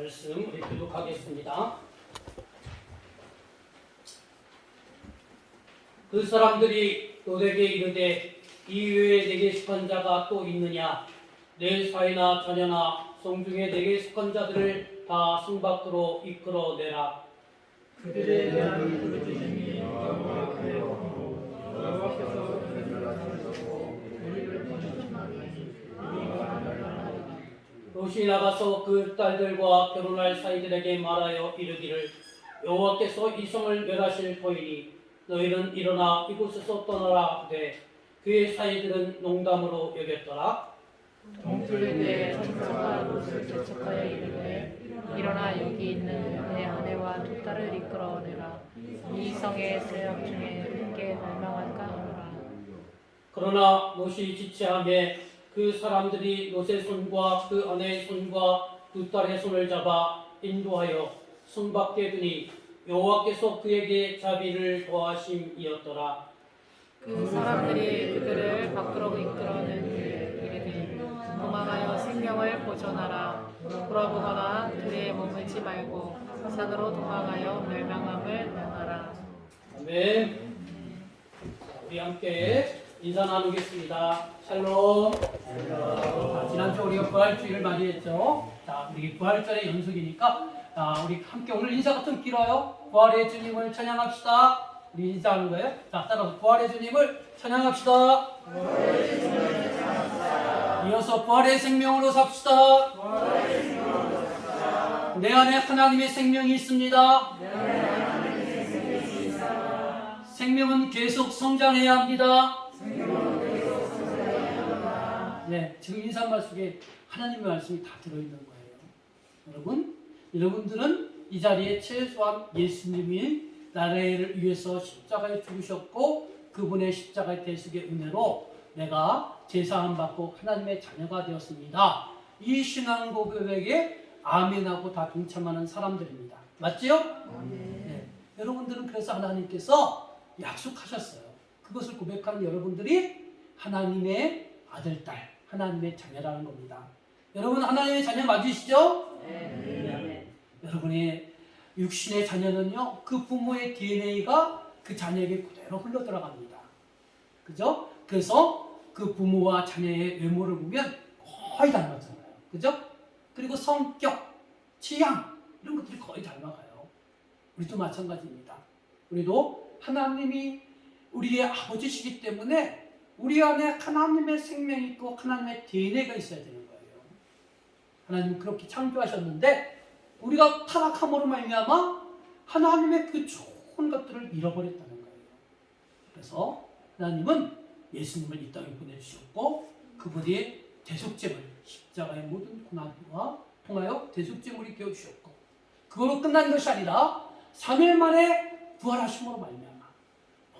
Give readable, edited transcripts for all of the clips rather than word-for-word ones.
말씀 우리 교독하겠습니다. 그 사람들이 너에게 이르되 이 외에 내게 속한 자가 또 있느냐? 내 사이나 자녀나 성중에 내게 속한 자들을 다 성 밖으로 이끌어내라. 그들의 대함을 부르짖으니 여호와께서 여호와께서 그들을 가르치시고 우리를 보내주시나니 우리가 멸망하리라. 롯이 나가서 그 딸들과 결혼할 사이들에게 말하여 이르기를 여호와께서 이 성을 멸하실 터이니 너희는 일어나 이곳에서 떠나라 하되 그의 사이들은 농담으로 여겼더라. 동틀 때 천사가 롯을 재촉하여 이르되 일어나 여기 있는 내 아내와 두 딸을 이끌어내라. 이 성의 세력 중에 함께 멸망할까 하노라. 그러나 롯이 지체하매 그 사람들이 롯의 손과 그 아내의 손과 두 딸의 손을 잡아 인도하여 성 밖에 두니 여호와께서 그에게 자비를 더하심이었더라. 그 사람들이 그들을 밖으로 이끌어낸 뒤에 이르되 도망하여 생명을 보존하라. 돌아보거나 들에 머물지 말고 산으로 도망하여 멸망함을 명하라. 아멘. 우리 함께 인사 나누겠습니다. 샬롬. 지난주 우리가 부활주의를 맞이했죠. 자, 우리 부활절의 연속이니까 우리 함께 오늘 인사가 좀 길어요. 부활의 주님을 찬양합시다. 우리 인사하는 거예요. 자, 따라서 부활의 주님을 찬양합시다. 이어서 부활의 생명으로 삽시다. 내 안에 하나님의 생명이 있습니다. 생명은 계속 성장해야 합니다. 네, 지금 인사말 속에 하나님의 말씀이 다 들어있는 거예요. 여러분들은 이 자리에 최소한 예수님이 나라를 위해서 십자가에 죽으셨고 그분의 십자가의 대속의 은혜로 내가 제사함 받고 하나님의 자녀가 되었습니다. 이 신앙 고백에 아멘하고 다 동참하는 사람들입니다. 맞지요? 네. 여러분들은 그래서 하나님께서 약속하셨어요. 그것을 고백하는 여러분들이 하나님의 아들, 딸, 하나님의 자녀라는 겁니다. 여러분 하나님의 자녀 맞으시죠? 네. 여러분의 육신의 자녀는요, 그 부모의 DNA가 그 자녀에게 그대로 흘러 들어갑니다. 그죠? 그래서 그 부모와 자녀의 외모를 보면 거의 닮았잖아요. 그죠? 그리고 성격, 취향, 이런 것들이 거의 닮아가요. 우리도 마찬가지입니다. 우리도 하나님이 우리의 아버지시기 때문에 우리 안에 하나님의 생명이 있고 하나님의 DNA가 있어야 되는 거예요. 하나님은 그렇게 창조하셨는데 우리가 타락함으로 말미암아 하나님의 그 좋은 것들을 잃어버렸다는 거예요. 그래서 하나님은 예수님을 이 땅에 보내주셨고 그분이 대속죄물, 십자가의 모든 고난과 통하여 대속죄물이 되어주셨고 그걸로 끝난 것이 아니라 3일 만에 부활하심으로 말미암아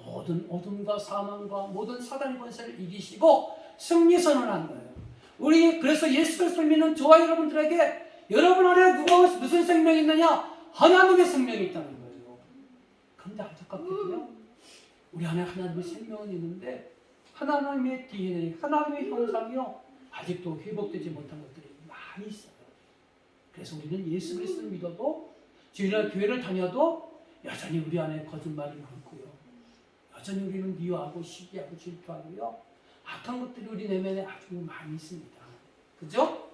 모든 어둠과 사망과 모든 사단의 권세를 이기시고 승리 선언한 거예요. 우리 그래서 예수 그리스도를 믿는 저와 여러분들에게 여러분 안에 무슨 생명이 있느냐? 하나님의 생명이 있다는 거예요. 그런데 안타깝게요. 우리 안에 하나님의 생명은 있는데 하나님의 DNA, 하나님의 형상이요 아직도 회복되지 못한 것들이 많이 있어요. 그래서 우리는 예수 그리스도를 믿어도 주일날 교회를 다녀도 여전히 우리 안에 거짓말이 많고요. 여전히 우리는 미워하고 시기하고 질투하고요. 악한 것들이 우리 내면에 아주 많이 있습니다. 그죠?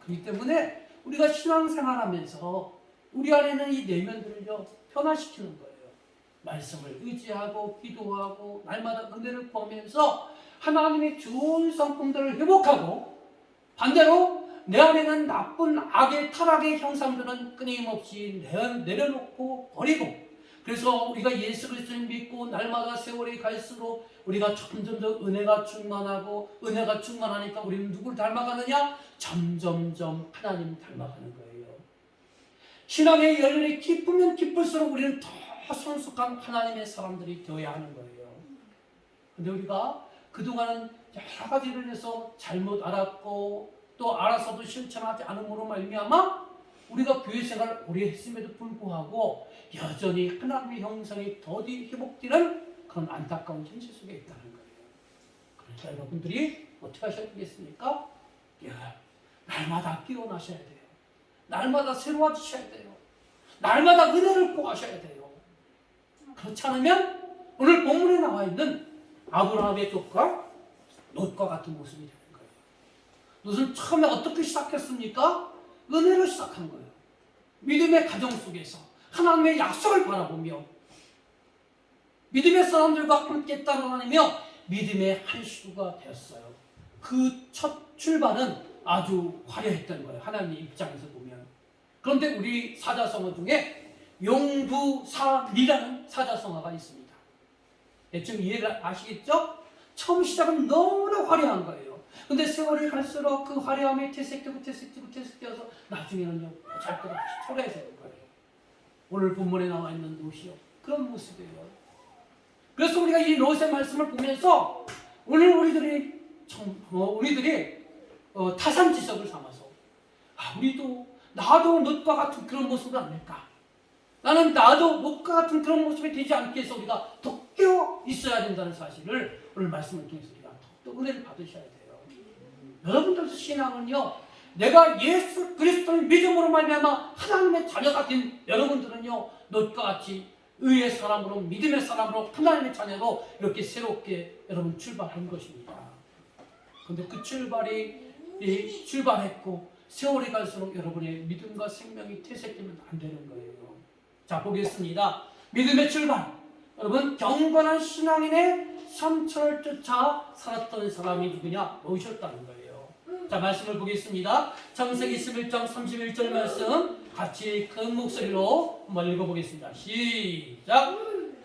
그렇기 때문에 우리가 신앙생활하면서 우리 안에는 이 내면들을요 변화시키는 거예요. 말씀을 의지하고 기도하고 날마다 은혜를 구하면서 하나님의 좋은 성품들을 회복하고 반대로 내 안에는 나쁜 악의 타락의 형상들은 끊임없이 내려놓고 버리고 그래서 우리가 예수 그리스도를 믿고 날마다 세월이 갈수록 우리가 점점 더 은혜가 충만하고 은혜가 충만하니까 우리는 누구를 닮아가느냐? 점점점 하나님을 닮아가는 거예요. 신앙의 열렬이 기쁘면 기쁠수록 우리는 더 성숙한 하나님의 사람들이 되어야 하는 거예요. 근데 우리가 그동안은 여러 가지를 해서 잘못 알았고 또 알아서도 실천하지 않음으로 말미암아 우리가 교회 생활을 오래 했음에도 불구하고 여전히 하나님의 형상이 더디 회복되는 그런 안타까운 현실 속에 있다는 거예요. 그러니까 여러분들이 어떻게 하셔야 되겠습니까? 날마다 깨어나셔야 돼요. 날마다 새로워지셔야 돼요. 날마다 은혜를 구하셔야 돼요. 그렇지 않으면 오늘 본문에 나와 있는 아브라함의 조카 롯과 같은 모습이 되는 거예요. 롯은 처음에 어떻게 시작했습니까? 은혜로 시작한 거예요. 믿음의 가정 속에서 하나님의 약속을 바라보며 믿음의 사람들과 함께 따라다니며 믿음의 한 시구가 되었어요. 그 첫 출발은 아주 화려했던 거예요. 하나님의 입장에서 보면. 그런데 우리 사자성어 중에 용두사미라는 사자성어가 있습니다. 대충 이해를 아시겠죠? 처음 시작은 너무나 화려한 거예요. 근데 세월이 갈수록 그 화려함이 퇴색되어서 나중에는요 잘 것 없이 초라해지는 거예요. 오늘 본문에 나와 있는 롯이요 그런 모습이에요. 그래서 우리가 이 롯의 말씀을 보면서 오늘 우리들이 타산지석을 삼아서 나도 롯과 같은 그런 모습은 아닐까? 나는 나도 롯과 같은 그런 모습이 되지 않게 해서 우리가 더 깨어 있어야 된다는 사실을 오늘 말씀을 통해서 우리가 더 은혜를 받으셔야 돼요. 여러분들 신앙은요, 내가 예수 그리스도를 믿음으로 말미암아 하나님의 자녀가 된 여러분들은요, 롯과 같이 의의 사람으로 믿음의 사람으로 하나님의 자녀로 이렇게 새롭게 여러분 출발한 것입니다. 그런데 그 출발했고 세월이 갈수록 여러분의 믿음과 생명이 퇴색되면 안 되는 거예요. 자, 보겠습니다. 믿음의 출발. 여러분, 경건한 신앙인의 삼천을 쫓아 살았던 사람이 누구냐? 롯이었다는 거예요. 자, 말씀을 보겠습니다. 창세기 11장 31절 말씀 같이 큰 목소리로 한번 읽어보겠습니다. 시작!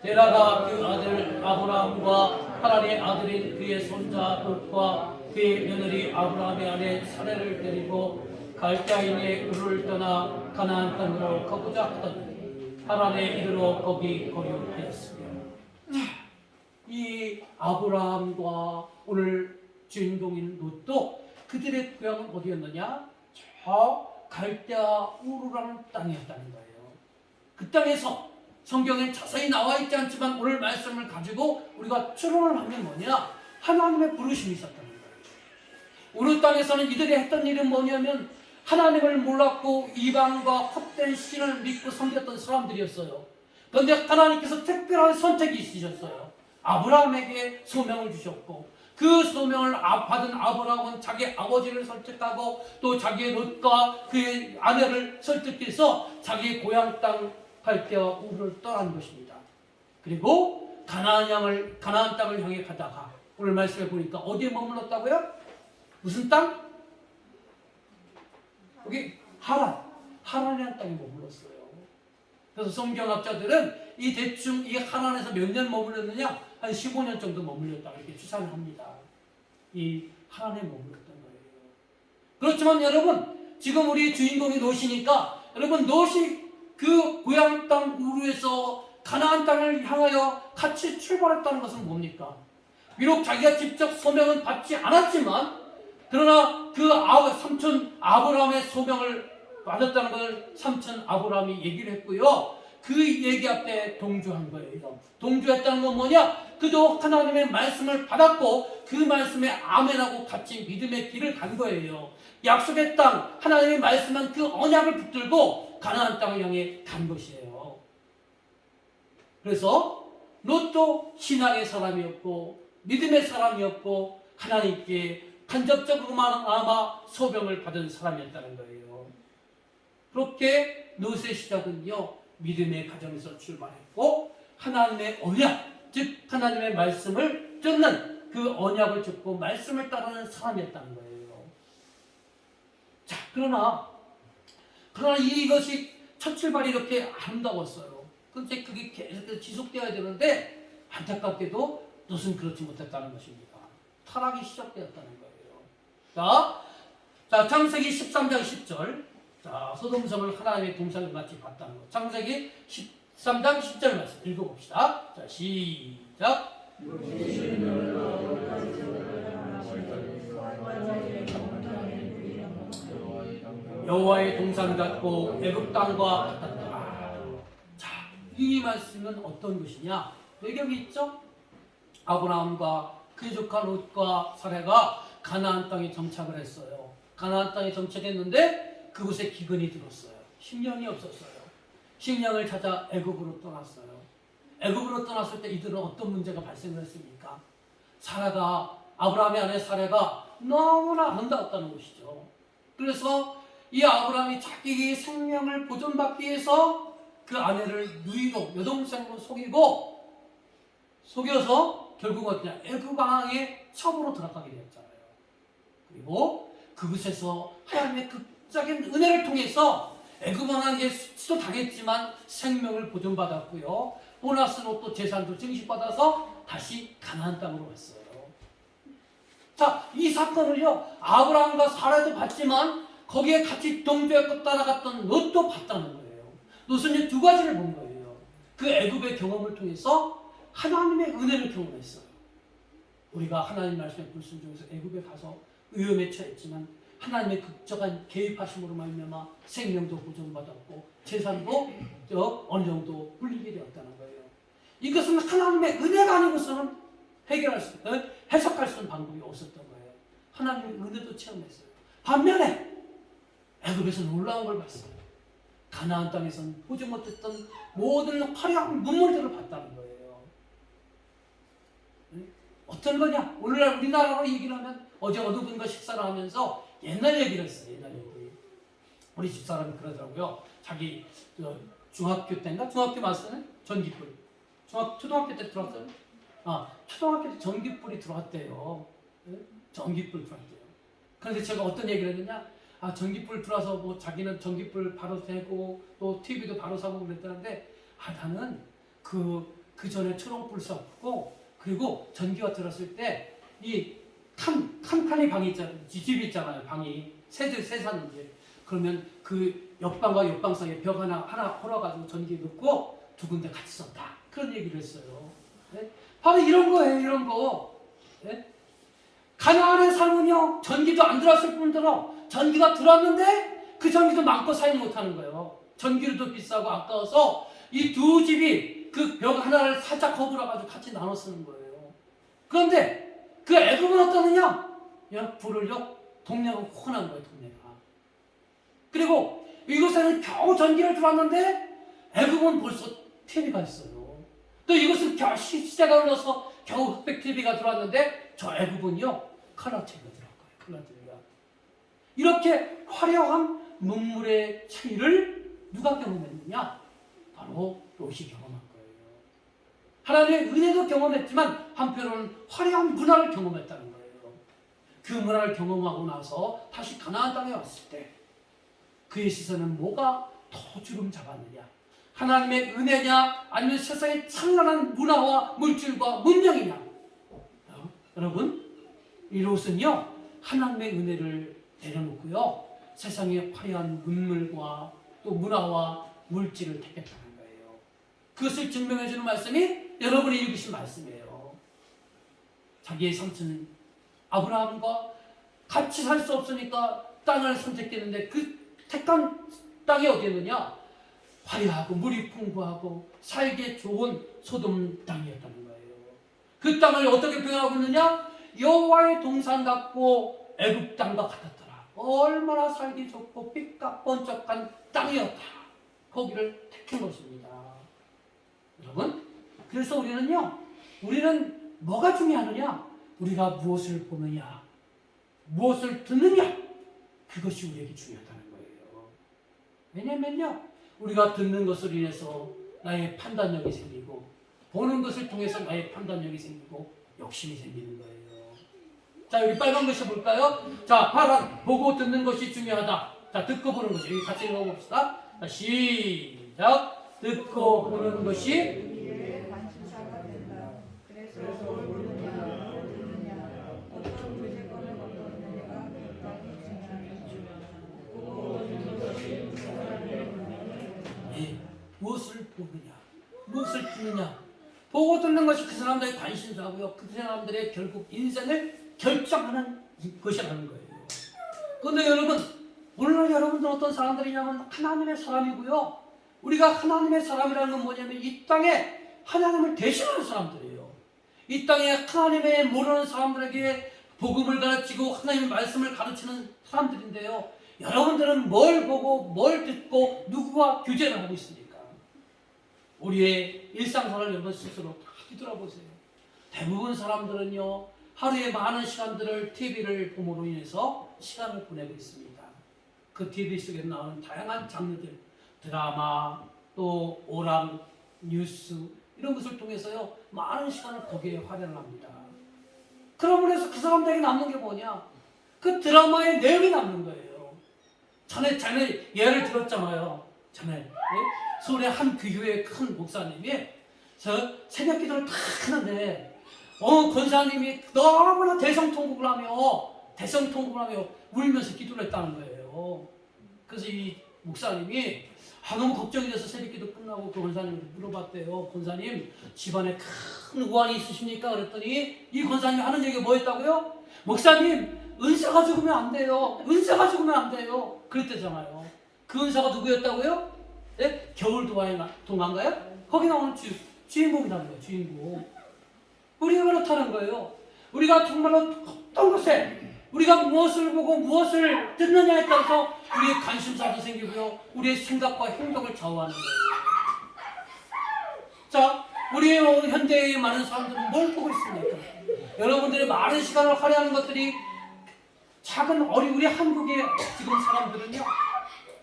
데라가 그 아들 아브라함과 하란의 아들인 그의 손자 롯과 그의 며느리 아브라함의 아내 사레를 데리고 갈대아인의 우르를 떠나 가나안 땅으로 가고자 하더니 하란에 이르러 거기 거류하였으며. 이 아브라함과 오늘 주인공인 롯도 그들의 고향은 어디였느냐? 저 갈대아 우르라는 땅이었다는 거예요. 그 땅에서 성경에 자세히 나와 있지 않지만 오늘 말씀을 가지고 우리가 추론을 하면 뭐냐? 하나님의 부르심이 있었다는 거예요. 우르 땅에서는 이들이 했던 일은 뭐냐면 하나님을 몰랐고 이방과 헛된 신을 믿고 섬겼던 사람들이었어요. 그런데 하나님께서 특별한 선택이 있으셨어요. 아브라함에게 소명을 주셨고 그 소명을 받은 아브라함은 자기 아버지를 설득하고 또 자기의 롯과 그의 아내를 설득해서 자기 고향 땅 갈대아 우르를 떠난 것입니다. 그리고 가나안 땅을 향해 가다가 오늘 말씀에 보니까 어디에 머물렀다고요? 무슨 땅? 여기 하란이라는 땅에 머물렀어요. 그래서 성경학자들은 대충 이 하란에서 몇 년 머물렀느냐? 한 15년 정도 머물렀다 이렇게 추산을 합니다. 이 하란에 머물렀던 거예요. 그렇지만 여러분, 지금 우리 주인공이 롯이니까 여러분 롯이 그 고향 땅 우르에서 가나안 땅을 향하여 같이 출발했다는 것은 뭡니까? 비록 자기가 직접 소명은 받지 않았지만 그러나 그 삼촌 아브라함의 소명을 받았다는 것을 삼촌 아브라함이 얘기를 했고요. 그 얘기 앞에 동조한 거예요. 동조했다는 건 뭐냐? 그도 하나님의 말씀을 받았고 그 말씀에 아멘하고 같이 믿음의 길을 간 거예요. 약속의 땅, 하나님의 말씀은 그 언약을 붙들고 가나안 땅을 향해 간 것이에요. 그래서 롯도 신앙의 사람이었고 믿음의 사람이었고 하나님께 간접적으로만 소명을 받은 사람이었다는 거예요. 그렇게 롯의 시작은요, 믿음의 가정에서 출발했고 하나님의 언약, 즉 하나님의 말씀을 쫓는 그 언약을 쫓고 말씀을 따르는 사람이었다는 거예요. 자, 그러나 이것이 첫 출발이 이렇게 아름다웠어요. 그런데 그게 계속 지속되어야 되는데 안타깝게도 롯은 그렇지 못했다는 것입니다. 타락이 시작되었다는 거예요. 자, 창세기 13장 10절. 자, 소돔성을 하나님의 동상과 같이 봤다는 것. 창세기 13장 10절 말씀 읽어봅시다. 자, 시작. 여호와의 동상 같고 애굽 땅과 같았더라. 자, 이 말씀은 어떤 것이냐? 배경이 있죠? 아브라함과 그의 조카 롯과 사레가 가나안 땅에 정착을 했어요. 가나안 땅에 정착했는데 그곳에 기근이 들었어요. 식량이 없었어요. 식량을 찾아 애굽으로 떠났어요. 애굽으로 떠났을 때 이들은 어떤 문제가 발생을 했습니까? 사라가, 아브라함의 아내 사라가 너무나 아름다웠다는 것이죠. 그래서 이 아브라함이 자기 생명을 보존받기 위해서 그 아내를 누이로, 여동생으로 속여서 결국 어떠냐, 애굽 왕의 첩으로 들어가게 되었잖아요. 그리고 그곳에서 하나님의 극적인 은혜를 통해서 애굽 왕에게 수치도 당했지만 생명을 보존받았고요. 보너스로 또 재산도 증식받아서 다시 가나안 땅으로 왔어요. 자, 이 사건을요, 아브라함과 사라도 봤지만 거기에 같이 동조했고 따라갔던 롯도 봤다는 거예요. 롯은 이 두 가지를 본 거예요. 그 애굽의 경험을 통해서 하나님의 은혜를 경험했어요. 우리가 하나님 말씀에 불순종해서 애굽에 가서 위험에 처했지만 하나님의 극적한 개입하심으로 말미암아 생명도 보존받았고 재산도 어느 정도 불리게 되었다는 거예요. 이것은 하나님의 은혜가 아니고서는 해석할 수 있는 방법이 없었던 거예요. 하나님의 은혜도 체험했어요. 반면에 애굽에서 놀라운 걸 봤어요. 가나안 땅에서는 보지 못했던 모든 화려한 문물들을 봤다는 거예요. 어떤 거냐? 오늘날 우리나라로 얘기를 하면 어제 어느 분과 식사를 하면서 옛날 얘기를 했어요. 옛날 얘기. 우리 집사람이 그러더라고요. 자기 중학교 때인가? 중학교 마스는 전기불. 초등학교 때 들어왔어요. 초등학교 때 전기불이 들어왔대요. 전기불 들어왔대요. 그런데 제가 어떤 얘기를 했느냐? 전기불 들어와서 뭐 자기는 전기불 바로 대고 또 TV도 바로 사고 그랬다는데 나는 그 전에 초롱불 샀고 그리고 전기가 들었을 때 이 칸칸이 방이 있잖아요. 집이 있잖아요. 방이 세 사는데 그러면 그 옆방과 옆방 사이에 벽 하나 헐어가지고 전기 넣고 두 군데 같이 썼다. 그런 얘기를 했어요. 네? 바로 이런 거예요. 이런 거. 네? 가나안의 삶은요, 전기도 안 들어왔을 뿐더러 전기가 들어왔는데 그 전기도 마음껏 사용 못하는 거예요. 전기료도 비싸고 아까워서 이 두 집이 그 벽 하나를 살짝 허물어가지고 같이 나눠 쓰는 거예요. 그런데 그 애굽은 어떠느냐? 불을요, 동네가 혼한 거예요. 동네가. 그리고 이곳에는 겨우 전기를 들어왔는데 애굽은 벌써 TV가 있어요. 또 이것은 겨우 시대가 흘러서 겨우 흑백 TV가 들어왔는데 저 애굽은요, 컬러 TV가 들어간 거예요. 컬러 TV가. 이렇게 화려한 문물의 차이를 누가 경험했느냐? 바로 롯이 경험한 거예요. 하나님의 은혜도 경험했지만 한편으로는 화려한 문화를 경험했다는 거예요. 그 문화를 경험하고 나서 다시 가나안 땅에 왔을 때 그의 시선은 뭐가 더 주름 잡았느냐? 하나님의 은혜냐? 아니면 세상의 찬란한 문화와 물질과 문명이냐? 여러분, 이 롯은요, 하나님의 은혜를 내려놓고요, 세상의 화려한 문물과 또 문화와 물질을 택했다는 거예요. 그것을 증명해주는 말씀이 여러분이 읽으신 말씀이에요. 자기의 삼촌 아브라함과 같이 살 수 없으니까 땅을 선택했는데 그 택한 땅이 어디였느냐? 화려하고 물이 풍부하고 살기 좋은 소돔 땅이었다는 거예요. 그 땅을 어떻게 표현하고 있느냐? 여호와의 동산 같고 애굽 땅과 같았더라. 얼마나 살기 좋고 삐까뻔쩍한 땅이었다. 거기를 택한 것입니다. 여러분, 그래서 우리는 뭐가 중요하느냐? 우리가 무엇을 보느냐, 무엇을 듣느냐, 그것이 우리에게 중요하다는 거예요. 왜냐면요, 우리가 듣는 것을 인해서 나의 판단력이 생기고 보는 것을 통해서 나의 판단력이 생기고 욕심이 생기는 거예요. 자, 여기 빨간 글씨 볼까요? 자, 파란 보고 듣는 것이 중요하다. 자, 듣고 보는 것이, 여기 같이 읽어봅시다. 자, 시작. 듣고 보는 것이 무엇을 보느냐, 무엇을 듣느냐, 보고 듣는 것이 그 사람들의 관심사고요. 그 사람들의 결국 인생을 결정하는 것이라는 거예요. 그런데 여러분, 오늘날 여러분들 어떤 사람들이냐면 하나님의 사람이고요. 우리가 하나님의 사람이라는 건 뭐냐면 이 땅에 하나님을 대신하는 사람들이에요. 이 땅에 하나님의 모르는 사람들에게 복음을 가르치고 하나님의 말씀을 가르치는 사람들인데요. 여러분들은 뭘 보고 뭘 듣고 누구와 교제를 하고 있습니까? 우리의 일상생활을 여러분 스스로 다 뒤돌아보세요. 대부분 사람들은요, 하루에 많은 시간들을 TV를 봄으로 인해서 시간을 보내고 있습니다. 그 TV 속에 나오는 다양한 장르들, 드라마, 또 오락, 뉴스 이런 것을 통해서요, 많은 시간을 거기에 활용을 합니다. 그러므로 해서 그 사람들에게 남는 게 뭐냐? 그 드라마의 내용이 남는 거예요. 전에 예를 들었잖아요. 전에 서울의 한 교회 큰 목사님이 저 새벽 기도를 다 하는데 권사님이 너무나 대성통곡을 하며 울면서 기도를 했다는 거예요. 그래서 이 목사님이 너무 걱정이 돼서 새벽 기도 끝나고 그 권사님한테 물어봤대요. 권사님, 집안에 큰 우환이 있으십니까? 그랬더니 이 권사님이 하는 얘기가 뭐였다고요? 목사님, 은사가 죽으면 안 돼요. 은사가 죽으면 안 돼요. 그랬대잖아요. 그 은사가 누구였다고요? 네? 겨울 동화인가요? 거기 나오는 주인공이라는 거예요. 주인공. 우리가 그렇다는 거예요. 우리가 정말로 어떤 것에 우리가 무엇을 보고 무엇을 듣느냐에 따라서 우리의 관심사도 생기고요. 우리의 생각과 행동을 좌우하는 거예요. 자, 우리의 현대의 많은 사람들은 뭘 보고 있습니까? 여러분들이 많은 시간을 할애하는 것들이 우리 한국의 지금 사람들은요,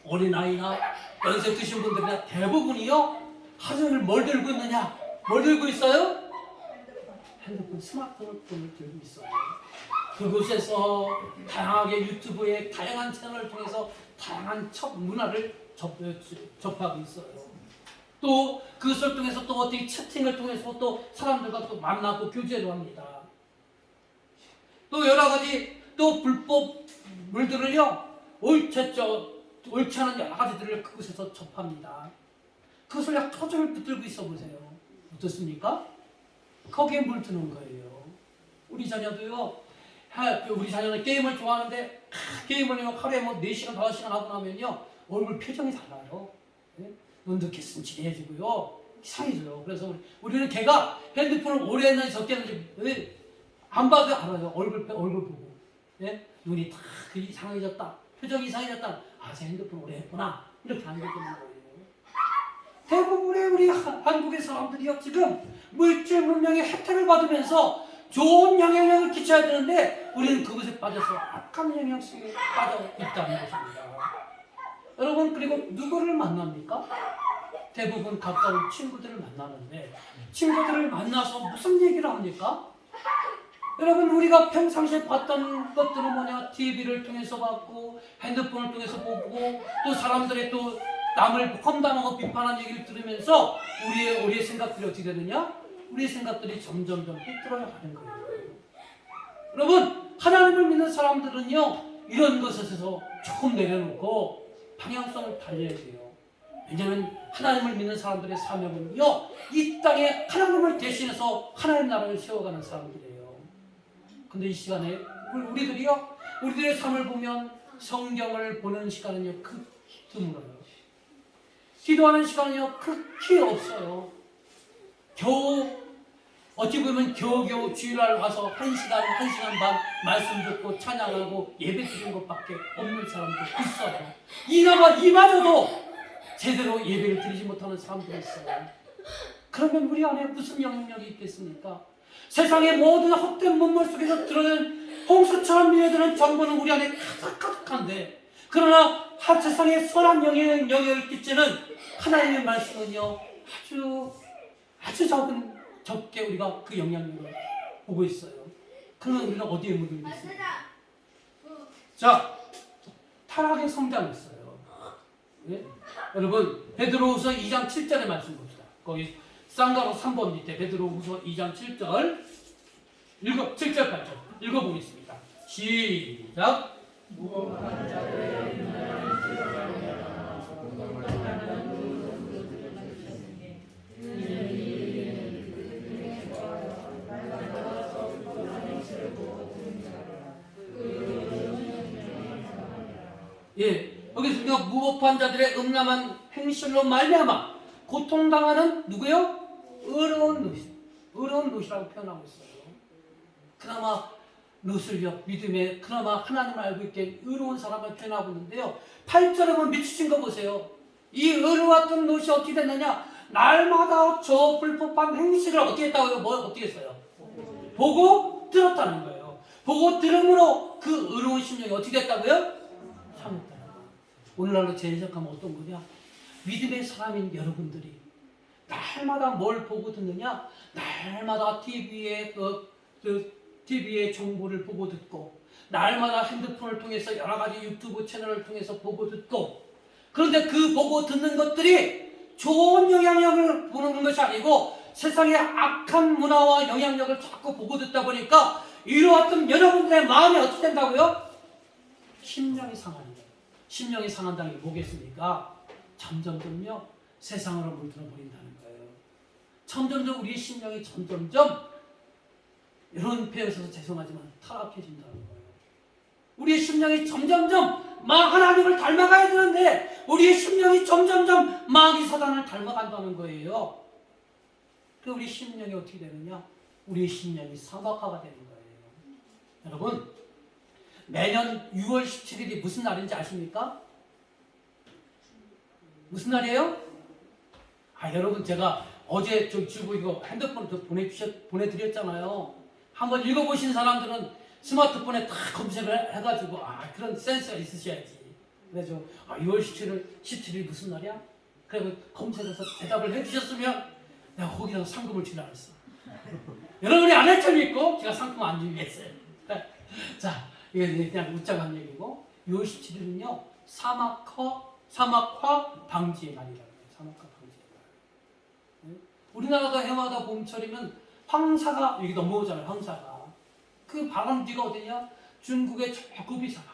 어린아이나 연세 드신 분들이나 대부분이요, 하루 종일 뭘 들고 있느냐? 뭘 들고 있어요? 핸드폰, 스마트폰을 들고 있어요. 그곳에서 다양하게 유튜브의 다양한 채널을 통해서 다양한 문화를 접하고 있어요. 또 그것을 통해서 또 어떻게 채팅을 통해서 또 사람들과 또 만나고 교제를 합니다. 또 여러 가지 또 불법 물들을요, 옳지 않은 여러 가지들을 그곳에서 접합니다. 그것을 약 토종을 붙들고 있어 보세요. 어떻습니까? 거기에 물드는 거예요. 우리 자녀도요, 우리 자녀는 게임을 좋아하는데 게임을 하루에 4시간, 5시간 하고 나면요, 얼굴 표정이 달라요. 네? 눈도 개슴츠레해지고요, 이상해져요. 그래서 우리는 걔가 핸드폰을 오래 했는지 적게 했는지 안 봐도 알아요. 얼굴 보고. 네? 눈이 다 이상해졌다, 표정이 이상해졌다, 제 핸드폰 오래 했구나, 이렇게 알게 되는 거예요. 대부분의 우리 한국의 사람들이요, 지금 물질 문명의 혜택을 받으면서 좋은 영향력을 끼쳐야 되는데 우리는 그것에 빠져서 악한 영향 속에 빠져 있다는 것입니다. 여러분, 그리고 누구를 만납니까? 대부분 가까운 친구들을 만나는데 친구들을 만나서 무슨 얘기를 합니까? 여러분, 우리가 평상시에 봤던 것들은 뭐냐? TV를 통해서 봤고, 핸드폰을 통해서 보고, 또 사람들의 또 남을 험담하고 비판하는 얘기를 들으면서 우리의 생각들이 어떻게 되느냐? 우리의 생각들이 점점 삐뚤어져 가는 거예요. 여러분, 하나님을 믿는 사람들은요, 이런 것에서 조금 내려놓고 방향성을 달려야 돼요. 왜냐하면 하나님을 믿는 사람들의 사명은요, 이 땅에 하나님을 대신해서 하나님 나라를 세워가는 사람들이에요. 근데 이 시간에 우리들의 삶을 보면 성경을 보는 시간은요, 극히 드물어요. 기도하는 시간은요, 극히 없어요. 어찌 보면 겨우겨우 주일날 와서 1시간 반 말씀 듣고 찬양하고 예배 드리는 것밖에 없는 사람도 있어요. 이마저도 제대로 예배를 드리지 못하는 사람도 있어요. 그러면 우리 안에 무슨 영향력이 있겠습니까? 세상의 모든 헛된 문물 속에서 드러낸 홍수처럼 밀려드는 정보는 우리 안에 가득한데, 그러나 세상에 선한 영향을 끼치는 하나님의 말씀은요, 아주 적게 우리가 그 영향력을 보고 있어요. 그러면 우리는 어디에 물들고 있습니까? 자, 타락의 성장이 있어요. 네? 여러분, 베드로후서 2장 7절의 말씀 봅시다. 거기 쌍가로 3번 밑에 베드로후서 2장 7절 7절 8절 읽어보겠습니다. 시작. 여기서 무법한 자들의 음란한 행실로 말미암아 고통당하는 누구요? 의로운 노시라고 표현하고 있어요. 그나마 루슬력, 믿음의 그나마 하나님을 알고 있게 의로운 사람을 표현하고 있는데요. 8절에 보면 미치신 거 보세요. 이 의로웠던 롯이 어떻게 됐느냐? 날마다 저 불법한 행실을 어떻게 했다고요? 뭐 어떻게 했어요? 보고 들었다는 거예요. 보고 들음으로 그 의로운 심령이 어떻게 됐다고요? 참았다는 거예요. 오늘날로 재해석하면 어떤 거냐? 믿음의 사람인 여러분들이 날마다 뭘 보고 듣느냐? 날마다 TV의 정보를 보고 듣고, 날마다 핸드폰을 통해서 여러 가지 유튜브 채널을 통해서 보고 듣고, 그런데 그 보고 듣는 것들이 좋은 영향력을 보는 것이 아니고 세상의 악한 문화와 영향력을 자꾸 보고 듣다 보니까 이러한 여러분들의 마음이 어떻게 된다고요? 심령이 상하는 거예요. 심령이 상한다는 게 뭐겠습니까? 점점점요 세상으로 물들어 버린다는 거예요. 점점점 우리의 심령이 점점점, 이런 표현에서 죄송하지만 타락해진다는 거예요. 우리의 심령이 점점점 하나님을 닮아가야 되는데 우리의 심령이 점점점 마귀 사단을 닮아간다는 거예요. 그 우리 심령이 어떻게 되느냐? 우리의 심령이 사막화가 되는 거예요. 여러분, 매년 6월 17일이 무슨 날인지 아십니까? 무슨 날이에요? 여러분, 제가 어제 주고 이거 핸드폰도 보내드렸잖아요. 한번 읽어보신 사람들은 스마트폰에 다 검색을 해가지고 그런 센스가 있으셔야지. 그래서 6월 17일 무슨 날이야? 그리고 검색해서 대답을 해주셨으면 내가 거기다가 상금을 주려 했어. 여러분이 안 할 줄 믿고 제가 상품 안 준비했어요. 자, 이게 그냥 웃자고 얘기고, 6월 17일은요 사막화 방지의 날이라고 해요. 사막화 방지의 날. 우리나라도 해마다 봄철이면 황사가 여기 넘어오잖아요. 황사가. 그 바람뒤가 어디냐? 중국의 저 고비 사막,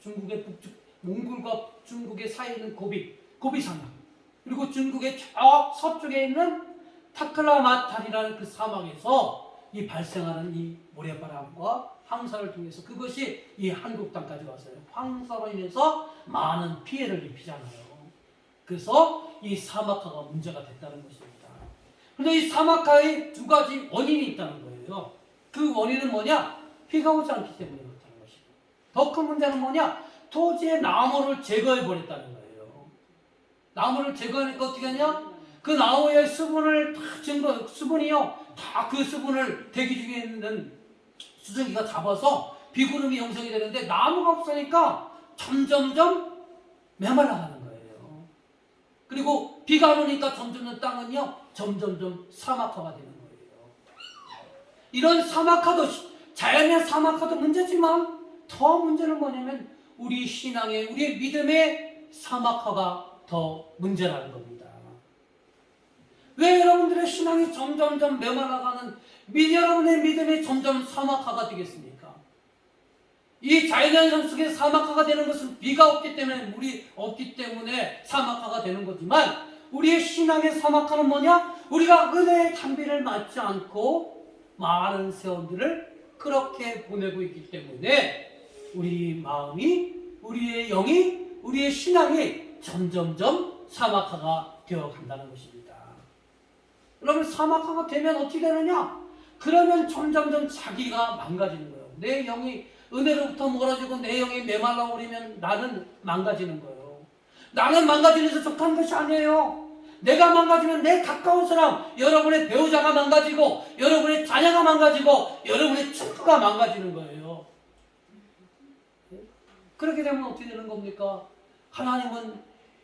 중국의 북쪽 몽골과 중국의 사이에 있는 고비 사막, 그리고 중국의 저 서쪽에 있는 타클라마탄이라는 그 사막에서 이 발생하는 이 모래바람과 황사를 통해서 그것이 이 한국 땅까지 왔어요. 황사로 인해서 많은 피해를 입히잖아요. 그래서 이 사막화가 문제가 됐다는 것입니다. 그런데 이 사막화의 두 가지 원인이 있다는 거예요. 그 원인은 뭐냐? 비가 오지 않기 때문에 그렇다는 것이고, 더 큰 문제는 뭐냐? 토지의 나무를 제거해 버렸다는 거예요. 나무를 제거하니까 어떻게 하냐? 그 나무의 수분을 다 수분이요, 다 그 수분을 대기 중에 있는 수증기가 잡아서 비구름이 형성이 되는데, 나무가 없으니까 점점점 메말라가는 거예요. 그리고 비가 안 오니까 점점점 땅은요 점점점 사막화가 되는 거예요. 이런 사막화도, 자연의 사막화도 문제지만 더 문제는 뭐냐면 우리 신앙의, 우리의 믿음의 사막화가 더 문제라는 겁니다. 왜 여러분들의 신앙이 점점점 메말라가는, 여러분의 믿음이 점점 사막화가 되겠습니까? 이 자연현상 속에 사막화가 되는 것은 비가 없기 때문에, 물이 없기 때문에 사막화가 되는 거지만, 우리의 신앙의 사막화는 뭐냐? 우리가 은혜의 단비를 맞지 않고 많은 세월들을 그렇게 보내고 있기 때문에 우리 마음이, 우리의 영이, 우리의 신앙이 점점점 사막화가 되어 간다는 것입니다. 여러분, 사막화가 되면 어떻게 되느냐? 그러면 점점점 자기가 망가지는 거예요. 내 영이 은혜로부터 멀어지고 내 영이 메말라 버리면 나는 망가지는 거예요. 나는 망가지면서 족한 것이 아니에요. 내가 망가지면 내 가까운 사람, 여러분의 배우자가 망가지고, 여러분의 자녀가 망가지고, 여러분의 친구가 망가지는 거예요. 그렇게 되면 어떻게 되는 겁니까? 하나님은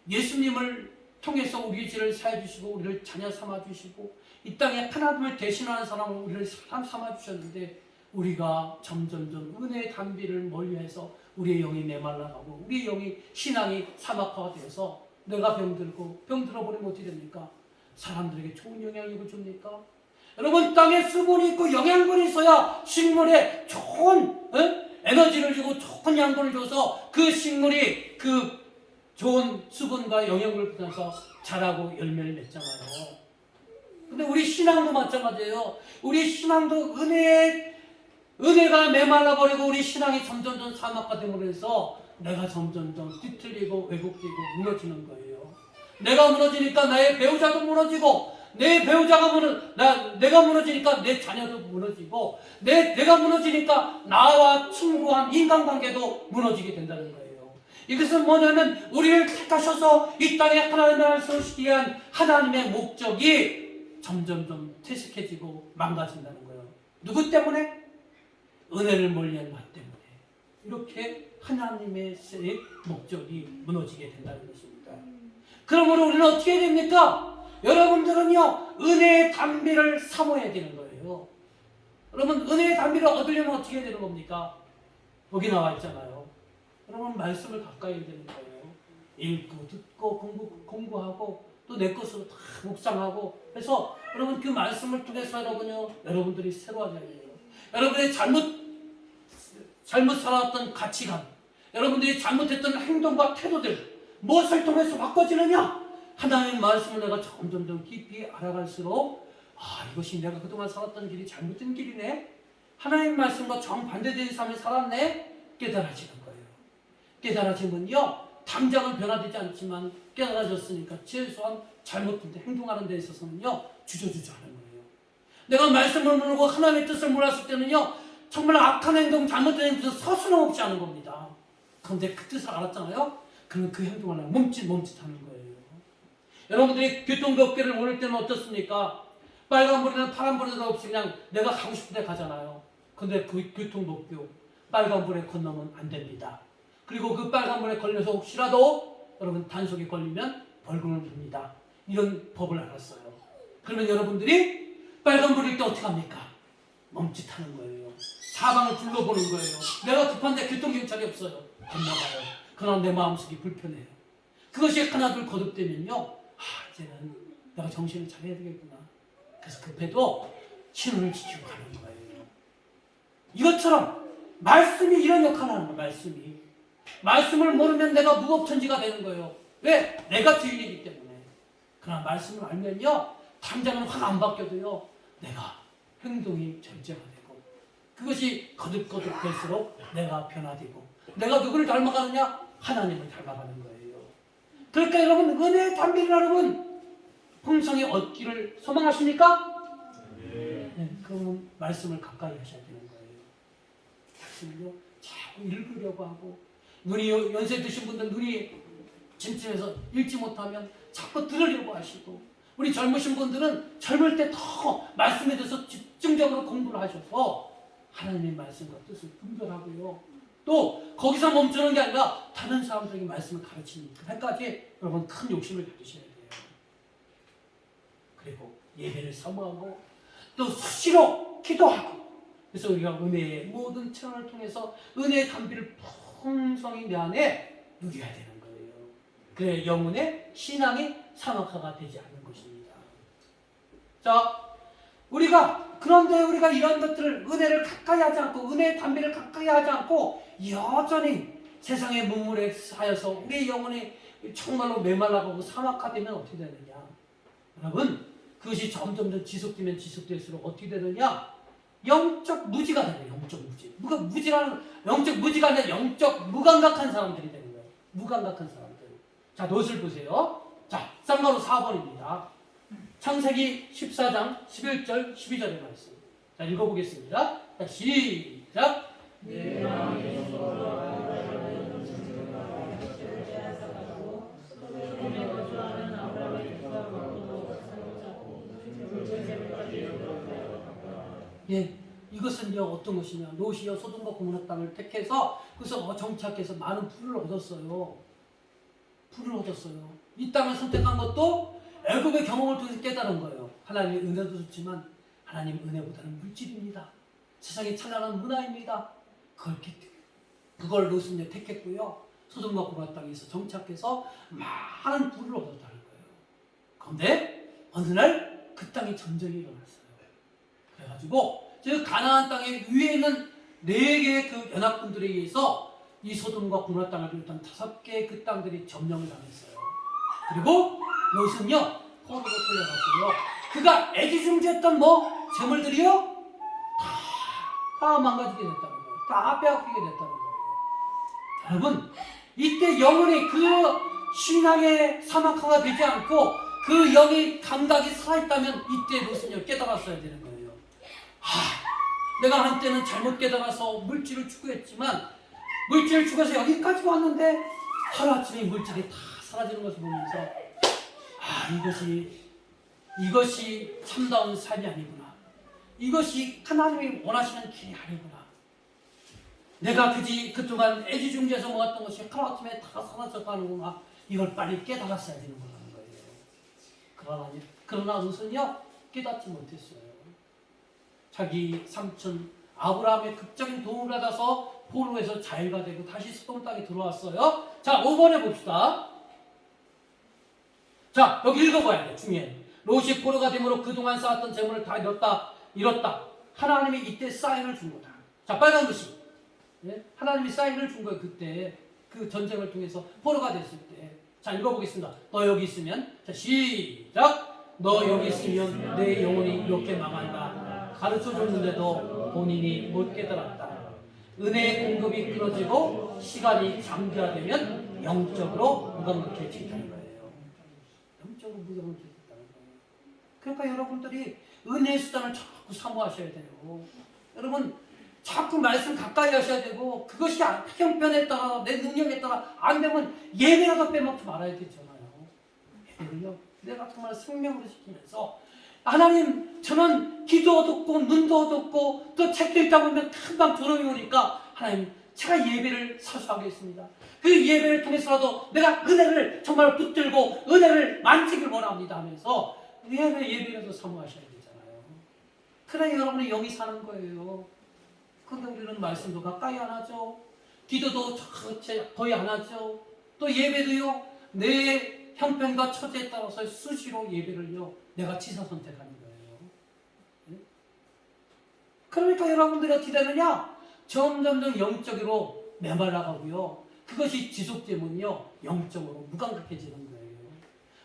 예수님을 통해서 우리의 죄를 사해 주시고 우리를 자녀 삼아 주시고 이 땅에 하나님을 대신하는 사람을 우리를 사람 삼아 주셨는데, 우리가 점점점 은혜의 단비를 멀리해서 우리의 영이 메말라가고 우리의 영이, 신앙이 사막화가 되어서 내가 병들어버리면 어떻게 됩니까? 사람들에게 좋은 영향력을 줍니까? 여러분, 땅에 수분이 있고 영양분이 있어야 식물에 좋은 에너지를 주고 좋은 양분을 줘서 그 식물이 그 좋은 수분과 영양분을 받아서 자라고 열매를 맺잖아요. 근데 우리 신앙도 마찬가지예요. 우리 신앙도 은혜가 메말라버리고 우리 신앙이 점점점 사막화됨으로 해서 내가 점점점 뒤틀리고 왜곡되고 무너지는 거예요. 내가 무너지니까 나의 배우자도 무너지고, 내 배우자가 내가 무너지니까 내 자녀도 무너지고, 내가 무너지니까 나와 친구한 인간관계도 무너지게 된다는 거예요. 이것은 뭐냐면 우리를 택하셔서 이 땅에 하나님의 나라를 세우시기 위한 하나님의 목적이 점점점 퇴색해지고 망가진다는 거예요. 누구 때문에? 은혜를 멀리한 나 때문에. 이렇게 하나님의 목적이 무너지게 된다는 것입니다. 그러므로 우리는 어떻게 해야 됩니까? 여러분들은요, 은혜의 담비를 사모해야 되는 거예요. 여러분, 은혜의 담비를 얻으려면 어떻게 해야 되는 겁니까? 여기 나와 있잖아요. 여러분, 말씀을 가까이 해야 되는 거예요. 읽고, 듣고, 공부하고, 또 내 것으로 다 묵상하고 해서 여러분, 그 말씀을 통해서 여러분들이 새로워져야 돼요. 여러분의 잘못 살아왔던 가치관, 여러분들이 잘못했던 행동과 태도들, 무엇을 통해서 바꿔지느냐? 하나님의 말씀을 내가 점점 깊이 알아갈수록, 이것이 내가 그동안 살았던 길이 잘못된 길이네? 하나님의 말씀과 정반대된 삶을 살았네? 깨달아지는 거예요. 깨달아지면요, 당장은 변화되지 않지만 깨달아졌으니까 최소한 잘못된 행동하는 데 있어서는요, 주저주저 하는 거예요. 내가 말씀을 모르고 하나님의 뜻을 몰랐을 때는요, 정말 악한 행동, 잘못된 행동은 서슴없이 하는 겁니다. 그런데 그 뜻을 알았잖아요? 그러면 그 행동을 멈칫하는 거예요. 여러분들이 교통법규를 모를 때는 어떻습니까? 빨간불이나 파란불이 없이 그냥 내가 가고 싶은 데 가잖아요. 근데 그 교통법규, 빨간불에 건너면 안 됩니다. 그리고 그 빨간불에 걸려서 혹시라도 여러분 단속에 걸리면 벌금을 묻습니다. 이런 법을 알았어요. 그러면 여러분들이 빨간불일 때 어떻게 합니까? 멈칫하는 거예요. 사방을 둘러보는 거예요. 내가 급한데 교통경찰이 없어요. 건너가요. 그러나 내 마음속이 불편해요. 그것이 하나둘 거듭되면요, 이제는 내가 정신을 차려야 되겠구나. 그래서 급해도 신호를 지키고 가는 거예요. 이것처럼 말씀이 이런 역할을 하는 거예요. 말씀을 모르면 내가 무법천지가 되는 거예요. 왜? 내가 주인이기 때문에. 그러나 말씀을 알면요, 당장은 확 안 바뀌어도요, 내가 행동이 절제화되고, 그것이 거듭거듭 될수록 내가 변화되고, 내가 누구를 닮아가느냐? 하나님을 닮아가는 거예요. 그러니까 여러분, 은혜의 담비를 여러분 풍성히 얻기를 소망하십니까? 네. 그러면 말씀을 가까이 하셔야 되는 거예요. 말씀을요, 자꾸 읽으려고 하고, 눈이 연세 드신 분들 눈이 침침해서 읽지 못하면 자꾸 들으려고 하시고, 우리 젊으신 분들은 젊을 때 더 말씀에 대해서 집중적으로 공부를 하셔서 하나님의 말씀과 뜻을 분별하고요, 또 거기서 멈추는 게 아니라 다른 사람들에게 말씀을 가르치는 그날까지 여러분 큰 욕심을 가지셔야 돼요. 그리고 예배를 사모하고 또 수시로 기도하고, 그래서 우리가 은혜의 모든 체험을 통해서 은혜의 담비를 풍성히 내 안에 누려야 되는 거예요. 그래 영혼의 신앙이 상악화가 되지 않는 것입니다. 자, 그런데 우리가 이런 것들을, 은혜를 가까이 하지 않고, 은혜의 담비를 가까이 하지 않고 여전히 세상의 문물에 쌓여서 우리의 영혼이 정말로 메말라가고 사막화되면 어떻게 되느냐? 여러분, 그것이 점점 지속되면 지속될수록 어떻게 되느냐? 영적 무지가 되는 거예요. 영적 무지. 영적 무지가 아니라 영적 무감각한 사람들이 되는 거예요. 무감각한 사람들. 자, 노트를 보세요. 자, 쌍가루 4번입니다. 창세기 14장 11절 12절의 말씀. 자, 읽어보겠습니다. 자, 시작. 예, 이것은요 어떤 것이냐? 롯이요 소돔과 고모라 땅을 택해서 그래서 정착해서 많은 풀을 얻었어요. 이 땅을 선택한 것도 애굽의 경험을 통해서 깨달은 거예요. 하나님의 은혜도 좋지만 하나님 은혜보다는 물질입니다. 세상의 찬란한 문화입니다. 그걸 롯은요 택했고요. 소돔과 고모라 땅에서 정착해서 많은 풀을 얻었다는 거예요. 그런데 어느 날 그 땅에 전쟁이 일어났어요. 그래가지고 저 가나안 땅의 위에 있는 4개의 그 연합군들에 의해서 이 소돔과 고모라 땅을 비롯한 5개의 그 땅들이 점령을 당했어요. 그리고 롯은요 포로로 끌려갔고요. 그가 애지중지했던 재물들이요 다 망가지게 됐다는 거예요. 다 빼앗기게 됐다는 거예요. 여러분, 이때 영혼이 그 신앙의 사막화가 되지 않고 그 영의 감각이 살아있다면 이때 롯은요 깨달았어야 되는 거예요. 내가 한때는 잘못 깨달아서 물질을 추구했지만 물질을 추구해서 여기까지 왔는데 하루아침에 물질이 다 사라지는 것을 보면서 이것이 참다운 삶이 아니구나. 이것이 하나님이 원하시는 길이 아니구나. 내가 그동안 애지중지해서 모았던 것이 하루아침에 다 사라져가는구나. 이걸 빨리 깨달았어야 되는 거라는 거예요. 그러나 롯은요 깨닫지 못했어요. 자기 삼촌 아브라함의 극적인 도움을 받아서 포로에서 자유가 되고 다시 소돔 땅에 들어왔어요. 자, 5번에 봅시다. 자, 여기 읽어봐야 돼. 중요해. 롯이 포로가 됨으로 그동안 쌓았던 재물을 다 잃었다. 하나님이 이때 사인을 준 거다. 자, 빨간 글씨. 네? 하나님이 사인을 준 거예요. 그때 그 전쟁을 통해서 포로가 됐을 때. 자, 읽어보겠습니다. 너 여기 있으면, 자, 시작. 너 여기 있으면 내 영혼이 이렇게 망한다. 가르쳐줬는데도 본인이 못 깨달았다. 은혜의 공급이 끊어지고 시간이 장기화되면 영적으로 무감각해진다는 거예요. 영적으로 무감각해진다는 거예요. 그러니까 여러분들이 은혜의 수단을 자꾸 사모하셔야 돼요. 여러분 자꾸 말씀 가까이 하셔야 되고 그것이 형편에 따라 내 능력에 따라 안 되면 예배라도 빼먹지 말아야 되잖아요. 예배를요 내가 정말 생명으로 지키면서 하나님 저는 기도 얻었고 눈도 얻었고 또 책도 읽다 보면 금방 졸음이 오니까 하나님 제가 예배를 사수하겠습니다. 그 예배를 통해서라도 내가 은혜를 정말 붙들고 은혜를 만지길 원합니다 하면서 예배라도 사모하셔야 되잖아요. 그래 여러분의 영이 사는 거예요. 그런데 우리는 말씀도 가까이 안 하죠. 기도도 거의 안 하죠. 또 예배도요 내 형편과 처지에 따라서 수시로 예배를요 내가 취사 선택하는 거예요. 네? 그러니까 여러분들이 어떻게 되느냐? 점점점 영적으로 메말라가고요. 그것이 지속되면요 영적으로 무감각해지는 거예요.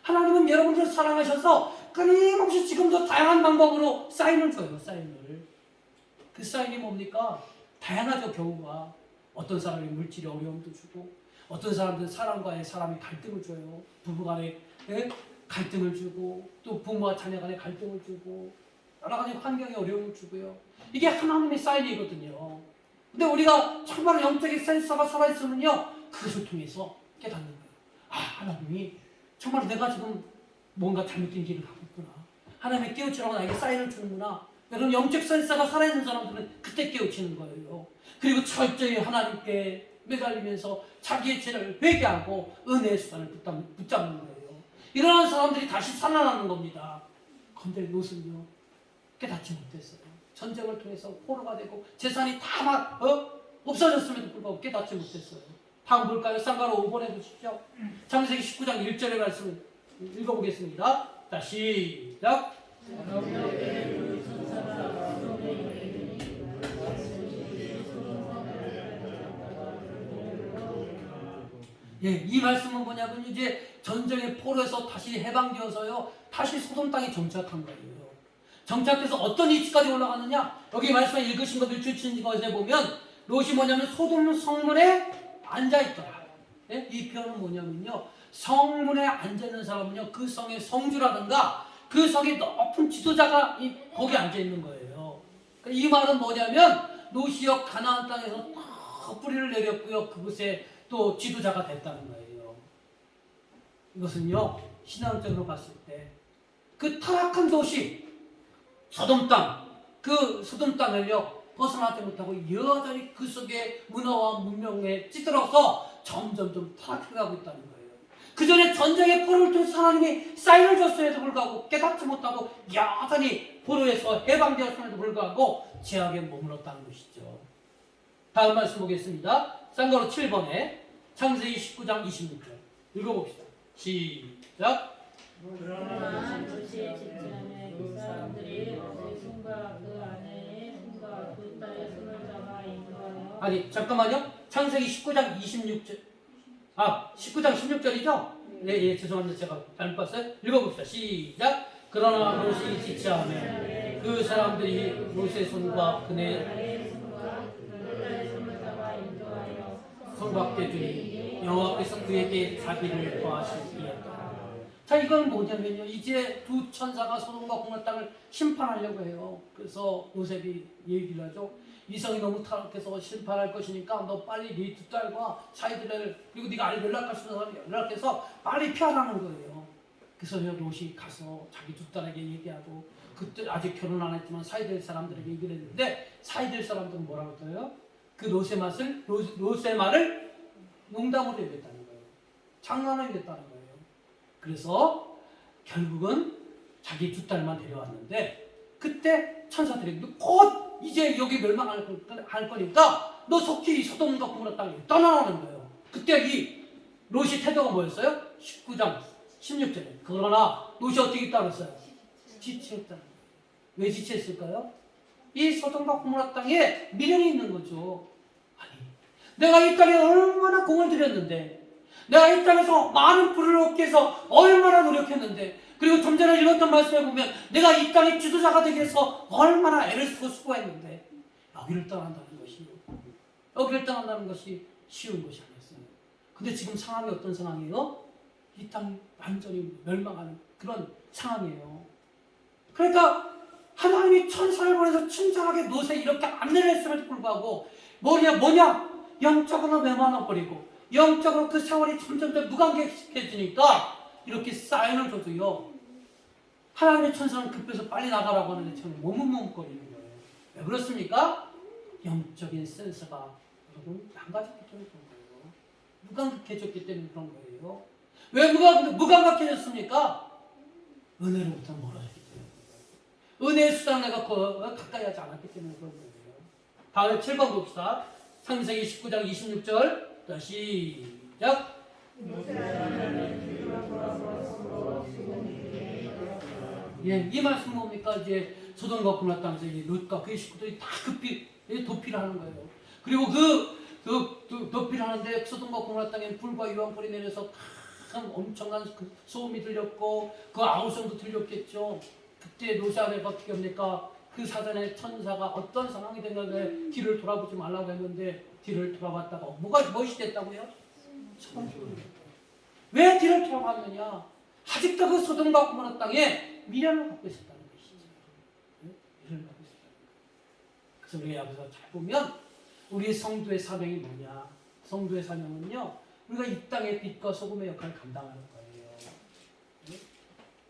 하나님은 여러분들을 사랑하셔서 끊임없이 지금도 다양한 방법으로 사인을 줘요. 사인을. 그 사인이 뭡니까? 다양하죠. 경우가. 어떤 사람이 물질의 어려움도 주고 어떤 사람들은 사람과의 사람이 갈등을 줘요. 부부간에 갈등을 주고 또 부모와 자녀 간에 갈등을 주고 여러 가지 환경에 어려움을 주고요. 이게 하나님의 사인이거든요. 근데 우리가 정말 영적인 센서가 살아있으면요 그것을 통해서 깨닫는 거예요. 하나님이 정말 내가 지금 뭔가 잘못된 길을 가고 있구나. 하나님이 깨우치라고 나에게 사인을 주는구나. 여러분 영적 센서가 살아있는 사람들은 그때 깨우치는 거예요. 그리고 철저히 하나님께 매달리면서 자기의 죄를 회개하고 은혜의 수단을 붙잡는 거예요. 이러한 사람들이 다시 살아나는 겁니다. 그런데 롯은요 깨닫지 못했어요. 전쟁을 통해서 포로가 되고 재산이 다 막 없어졌음에도 불구하고 깨닫지 못했어요. 다음 볼까요? 쌍가로 5번에 보십시오. 창세기 19장 1절의 말씀을 읽어보겠습니다. 자, 시작. 이 말씀은 뭐냐면 이제 전쟁의 포로에서 다시 해방되어서요 다시 소돔 땅에 정착한 거예요. 정착해서 어떤 위치까지 올라갔느냐? 여기 말씀에 읽으신 것들 주신 것에 보면 롯이 뭐냐면 소돔 성문에 앉아있더라. 이 표현은 뭐냐면요 성문에 앉아있는 사람은요 그 성의 성주라든가 그 성의 높은 지도자가 거기 앉아있는 거예요. 이 말은 뭐냐면 롯이요 가나안 땅에서 뿌리를 내렸고요 그곳에 또 지도자가 됐다는 거예요. 이것은요 신앙적으로 봤을 때 그 타락한 도시 소돔 땅, 그 소돔 땅을요 벗어나지 못하고 여전히 그 속에 문화와 문명에 찌들어서 점점점 타락해가고 있다는 거예요. 그 전에 전쟁의 포로를 통해서 하나님이 사인을 줬음에도 불구하고 깨닫지 못하고 여전히 포로에서 해방되었음에도 불구하고 죄악에 머물렀다는 것이죠. 다음 말씀 보겠습니다. 쌍가로 7번에 창세기 19장 26절 읽어봅시다. 시작. 그러나 도시에 집진하며 그 사람들이 그 손과 그 아내의 손과 그 딸의 손을 잡아 인도하여 아니 잠깐만요. 창세기 19장 26절 19장 16절이죠? 네, 죄송합니다. 제가 잘못 봤어요. 읽어봅시다. 시작. 그러나 롯이 지체하며 그 사람들이 롯의 손과 그네 손밖에 주니 여호와께서 그에게 자비를 더하시리였다. 자, 이건 뭐냐면요. 이제 두 천사가 소돔과 고모라 땅을 심판하려고 해요. 그래서 요셉이 얘기를 하죠. 이성이 너무 타락해서 심판할 것이니까 너 빨리 네 두 딸과 사이들을 그리고 네가 연락할 수 있는 사람 연락해서 빨리 피하라는 거예요. 그래서 롯이 가서 자기 두 딸에게 얘기하고 그때 아직 결혼 안 했지만 사이될 사람들에게 얘기를 했는데 사이될 사람들은 뭐라고 해요? 그 롯의 말을 농담으로 얘기했다는 거예요. 장난으로 얘기했다는 거예요. 그래서 결국은 자기 두 딸만 데려왔는데 그때 천사들이 곧 이제 여기 멸망할 거니까 너 속히 소돔과 고모라 땅에 떠나라는 거예요. 그때 이 롯이 태도가 뭐였어요? 19장 16절에. 그러나 롯이 어떻게 있다고 했어요? 지체했다는 거예요. 왜 지체했을까요? 이 소돔과 고모라 땅에 미련이 있는 거죠. 아니, 내가 이 땅에 얼마나 공을 들였는데, 내가 이 땅에서 많은 부를 얻기 위해서 얼마나 노력했는데, 그리고 좀 전에 읽었던 말씀에 보면 내가 이 땅의 지도자가 되기 위해서 얼마나 애를 쓰고 수고했는데 여기를 떠난다는 것이 쉬운 것이 아니었어요. 근데 지금 상황이 어떤 상황이에요? 이 땅이 완전히 멸망하는 그런 상황이에요. 그러니까 하나님이 천사를 보내서 친절하게 롯에 이렇게 안내를 했음에도 불구하고 뭐냐 영적으로 메마눠버리고 영적으로 그 세월이 점점 무관계해지니까 이렇게 사인을 줘도요, 하나님의 천사는 급해서 빨리 나가라고 하는데 저는 머뭇머뭇거리는 거예요. 왜 그렇습니까? 영적인 센서가 여러분 망가졌기 때문에 그런 거예요. 무감각해졌기 때문에 그런 거예요. 왜 무감각해졌습니까? 은혜로부터 멀어졌기 때문에. 은혜의 수단 내가 가까이 하지 않았기 때문에 그런 거예요. 다음에 7번 봅시다. 창세기 19장 26절. 자, 시작. 예, 이 말씀 뭡니까? 이제 소돔과 고모라 땅에서 롯과 그의 식구들이 다 급히 도피를 하는 거예요. 그리고 도피를 하는데 소돔과 고모라 땅에 불과 유황불이 내려서 큰 엄청난 소음이 들렸고 그 아우성도 들렸겠죠. 그때 롯이 아내가 어떻게 합니까? 그 사전에 천사가 어떤 상황이 됐는데 뒤를 돌아보지 말라고 했는데 뒤를 돌아봤다가 무엇이 됐다고요? 왜 뒤를 돌아봤느냐? 아직도 그 소돔과 고모라 땅에 미련을 갖고 있었다는 것이죠. 미련을 갖고 있었다는 거예요. 그래서 우리 앞에서 잘 보면 우리 성도의 사명이 뭐냐? 성도의 사명은요, 우리가 이 땅의 빛과 소금의 역할을 감당하는 거예요.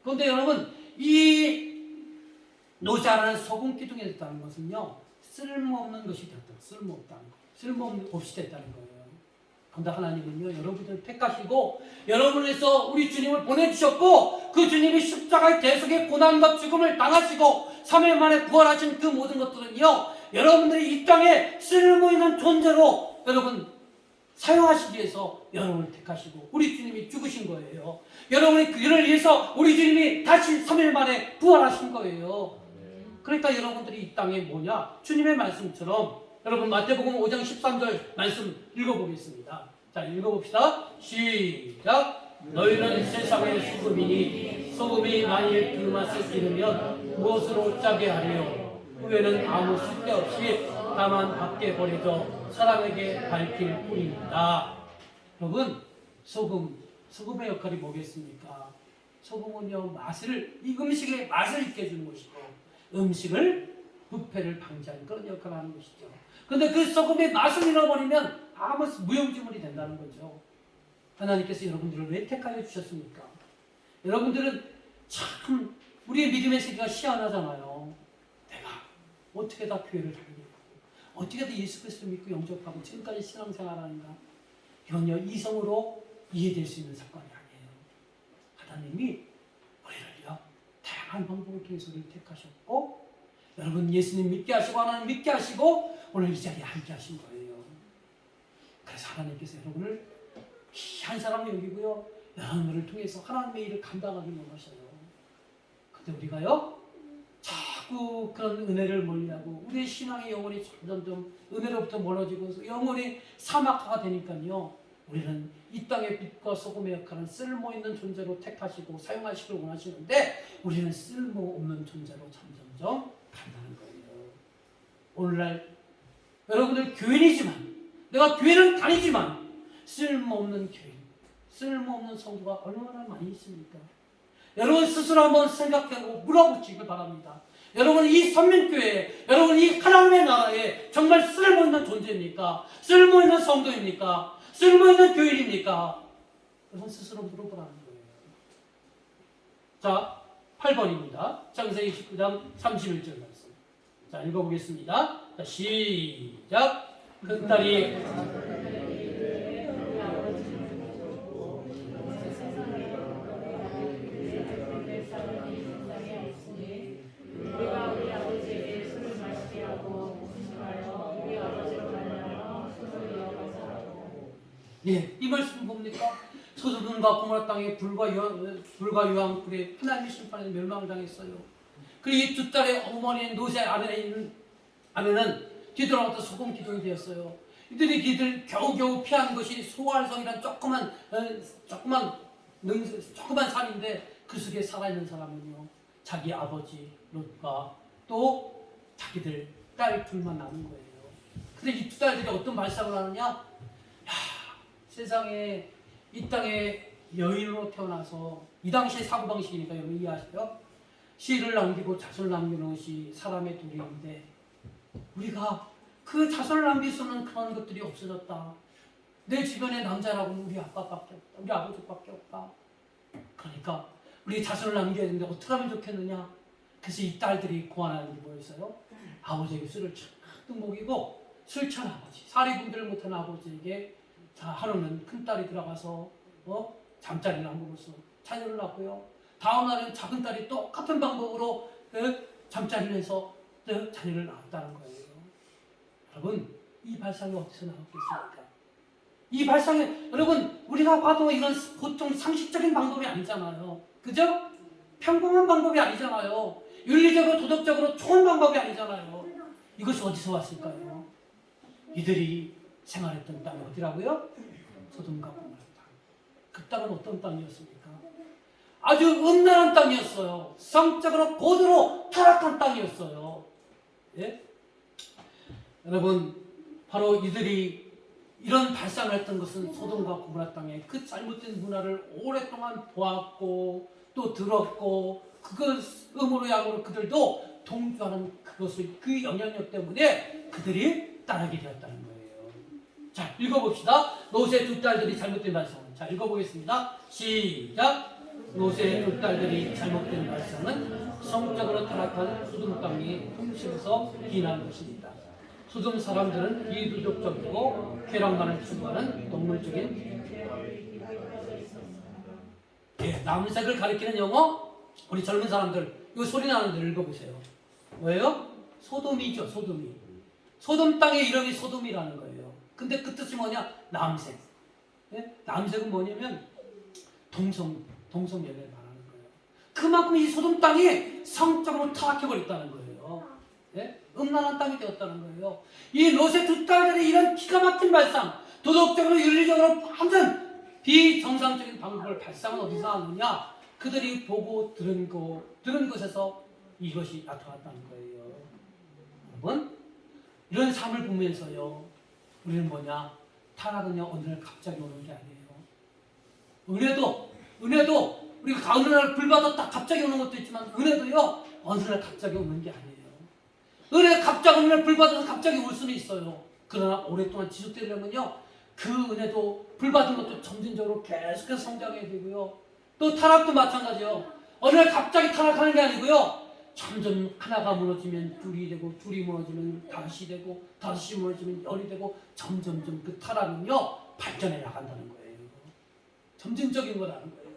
그런데 여러분, 이 롯이 하나는 소금 기둥이 됐다는 것은요, 쓸모없는 것이 됐다. 쓸모없다는 거. 쓸모없는 없이 됐다는 거예요. 그런데 하나님은요, 여러분들을 택하시고 여러분에서 우리 주님을 보내주셨고 그 주님이 십자가의 대속의 고난과 죽음을 당하시고 3일 만에 부활하신 그 모든 것들은요, 여러분들이 이 땅에 쓸모있는 존재로 여러분 사용하시기 위해서 여러분을 택하시고 우리 주님이 죽으신 거예요. 여러분이 그를 위해서 우리 주님이 다시 3일 만에 부활하신 거예요. 그러니까 여러분들이 이 땅에 뭐냐? 주님의 말씀처럼 여러분 마태복음 5장 13절 말씀 읽어보겠습니다. 자, 읽어봅시다. 시작. 너희는 세상의 소금이니 소금이 만일 그 맛을 잃으면 무엇으로 짜게 하리요? 후에는 아무 쓸데없이 다만 밖에 버려져 사람에게 밝힐 뿐입니다. 여러분, 소금의 역할이 뭐겠습니까? 소금은요, 이 음식의 맛을 있게 해주는 것이고 음식을 부패를 방지하는 그런 역할을 하는 것이죠. 그런데 그 소금의 맛을 잃어버리면 아무 무용지물이 된다는 거죠. 하나님께서 여러분들을 왜 택하여 주셨습니까? 여러분들은 참 우리의 믿음의 세계가 희한하잖아요. 내가 어떻게 다 교회를 다니고 어떻게 다 예수 그리스도를 믿고 영접하고 지금까지 신앙생활하는가? 이건요, 이성으로 이해될 수 있는 사건이 아니에요. 하나님이 우리를요, 다양한 방법을 통해서 우리를 택하셨고 여러분 예수님 믿게 하시고 하나님 믿게 하시고 오늘 이 자리에 함께 하신 거예요. 그래서 하나님께서 여러분을 귀한 사람을 여기고요, 여러분을 통해서 하나님의 일을 감당하기 원하셔요. 근데 우리가요, 자꾸 그런 은혜를 멀리하고 우리의 신앙의 영혼이 점점 은혜로부터 멀어지고 영혼이 사막화가 되니까요, 우리는 이 땅의 빛과 소금의 역할은 쓸모있는 존재로 택하시고 사용하시길 원하시는데 우리는 쓸모없는 존재로 점점점 간다는 거예요. 오늘날 여러분들 교인이지만, 내가 교회는 다니지만 쓸모없는 교인, 쓸모없는 성도가 얼마나 많이 있습니까? 여러분 스스로 한번 생각하고 물어보시길 바랍니다. 여러분 이 선민교회, 여러분 이 하나님의 나라에 정말 쓸모있는 존재입니까? 쓸모있는 성도입니까? 쓸모있는 교인입니까? 여러분 스스로 물어보라는 거예요. 자, 8번입니다. 창세기 19장 31절 말씀. 자, 읽어보겠습니다. 자, 시작. 그 딸이 예, 이 말씀은 뭡니까? 소돔과 고모라 땅에 불과 유황불에 하나님의 심판에 멸망을 당했어요. 그리고 이 두 딸의 어머니인 노세 아내는 뒤돌아왔다 소금 기둥이 되었어요. 이들이 겨우겨우 피한 것이 소알성이란 조그만 산인데 그 속에 살아있는 사람은요, 자기 아버지 롯과 또 자기들 딸 둘만 남은 거예요. 근데 이 두 딸들이 어떤 발상을 하느냐? 세상에 이 땅에 여인으로 태어나서 이 당시의 사고방식이니까 여러분 이해하세요? 씨를 남기고 자손을 남기는 것이 사람의 도리인데 우리가 그 자손을 남길 수 없는 그런 것들이 없어졌다. 내 주변에 남자라고는 우리 아빠밖에 없다. 우리 아버지밖에 없다. 그러니까 우리 자손을 남겨야 되는데 어떻게 하면 좋겠느냐? 그래서 이 딸들이 고안하는 게 뭐였어요? 아버지에게 술을 잔뜩 먹이고 술 취한 아버지, 사리분별을 못하는 아버지에게 자, 하루는 큰딸이 들어가서 잠자리를 함으로써 자녀를 낳고요. 다음 날은 작은 딸이 똑같은 방법으로 잠자리를 해서 자녀를 낳았다는 거예요. 여러분, 이 발상이 어디서 나왔겠습니까? 이 발상이 여러분 우리가 봐도 이런 보통 상식적인 방법이 아니잖아요. 그죠? 평범한 방법이 아니잖아요. 윤리적으로 도덕적으로 좋은 방법이 아니잖아요. 이것이 어디서 왔을까요? 이들이 생활했던 땅이 어디라고요? 소돔과 고모라 땅. 그 땅은 어떤 땅이었습니까? 아주 음란한 땅이었어요. 성적으로 고도로 타락한 땅이었어요. 예? 여러분, 바로 이들이 이런 발상을 했던 것은 소돔과 고모라 땅에 그 잘못된 문화를 오랫동안 보았고 또 들었고 음으로 양으로 그들도 동조하는 그 영향력 때문에 그들이 따르게 되었다는 거예요. 자, 읽어봅시다. 노세 두 딸들이 잘못된 발상은. 자, 읽어보겠습니다. 시작. 노세 두 딸들이 잘못된 발상은 성적으로 타락한 소돔 땅이 흠식에서 기인한 것입니다. 소돔 사람들은 비도덕적이고 쾌락만을 추구하는 동물적인 남색을 가리키는 영어. 우리 젊은 사람들 이거 소리 나는 데 읽어보세요. 뭐예요? 소돔이죠. 소돔 땅의 이름이 소돔이라는 거예요. 근데 그 뜻이 뭐냐? 남색. 예? 남색은 뭐냐면 동성연애를 말하는 거예요. 그만큼 이 소돔 땅이 성적으로 타락해버렸다는 거예요. 예? 음란한 땅이 되었다는 거예요. 이 롯의 두 딸들이 이런 기가 막힌 발상, 도덕적으로 윤리적으로 완전 비정상적인 방법을 발상은 어디서 하느냐? 그들이 보고 들은 것에서 이것이 나타났다는 거예요. 여러분, 이런 삶을 보면서요, 우리는 뭐냐? 타락은요, 어느 날 갑자기 오는 게 아니에요. 은혜도 우리가 어느 날 불받았다 갑자기 오는 것도 있지만 은혜도요, 어느 날 갑자기 오는 게 아니에요. 은혜가 갑자기 어느 날 불받아서 갑자기 올 수는 있어요. 그러나 오랫동안 지속되려면요, 그 은혜도 불받은 것도 점진적으로 계속해서 성장해야 되고요. 또 타락도 마찬가지요. 어느 날 갑자기 타락하는 게 아니고요, 점점 하나가 무너지면 둘이 되고, 둘이 무너지면 다섯이 되고, 다섯이 무너지면 열이 되고, 점점 그 타락은요 발전해 나간다는 거예요. 점진적인 거라는 거예요.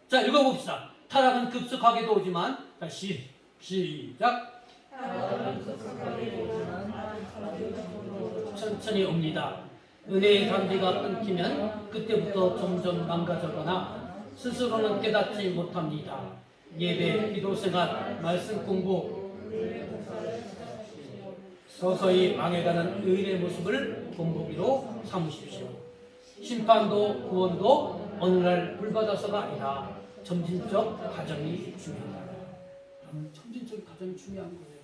자, 읽어봅시다. 타락은 급속하게도 오지만, 자, 시작. 천천히 옵니다. 은혜의 단비가 끊기면 그때부터 점점 망가져가나 스스로는 깨닫지 못합니다. 예배, 기도생활, 말씀 공부, 서서히 망해가는 의인의 모습을 본보기로 삼으십시오. 심판도 구원도 어느 날 불받아서가 아니라 점진적 과정이 중요합니다. 점진적 과정이 중요한 거예요.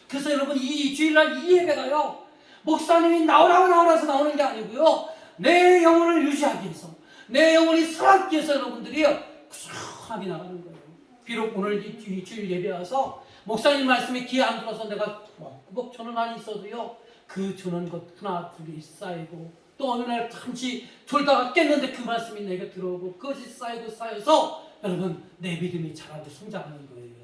그래서 여러분, 이 주일날 이 예배가요, 목사님이 나오라서 나오는 게 아니고요, 내 영혼을 유지하기 위해서, 내 영혼이 살아가기 위해서 여러분들이 꾸준하게 나가는 거예요. 비록 오늘 이 주일 예배 와서 목사님 말씀에 귀에 안 들어서 내가 꾸벅천은 안 있어도요, 그 주는 것 하나 두 개 쌓이고, 또 어느 날 잠시 졸다가 깼는데 그 말씀이 내게 들어오고, 그것이 쌓이고 쌓여서 여러분 내 믿음이 자라고 성장하는 거예요.